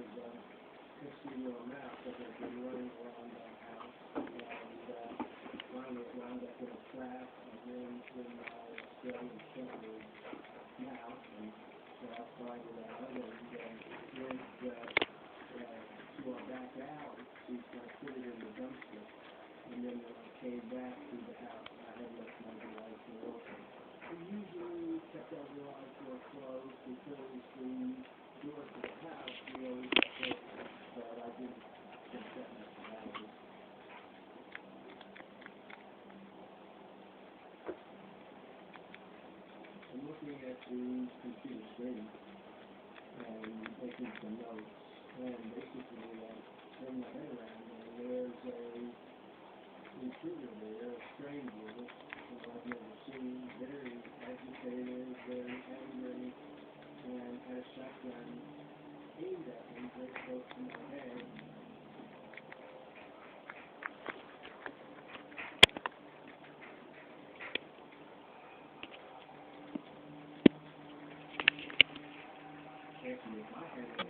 just so you know now, because I've been running around the house, and mine was wound up in a trap, and then in my Australian Shepherd mouth, and so I tried it out, and went to our back out, we put it in the dumpster, and then when I came back to the house, I had left my garage door open. We usually kept our garage door closed because the door to the house, we always closed, but I didn't think that much about it. I'm looking at the computer screen and making some notes, and basically I turn my head around and there's a intruder there, a stranger, who I've never seen, very agitated, very angry, and had a shotgun aimed at me very close to my head. Actually, if I had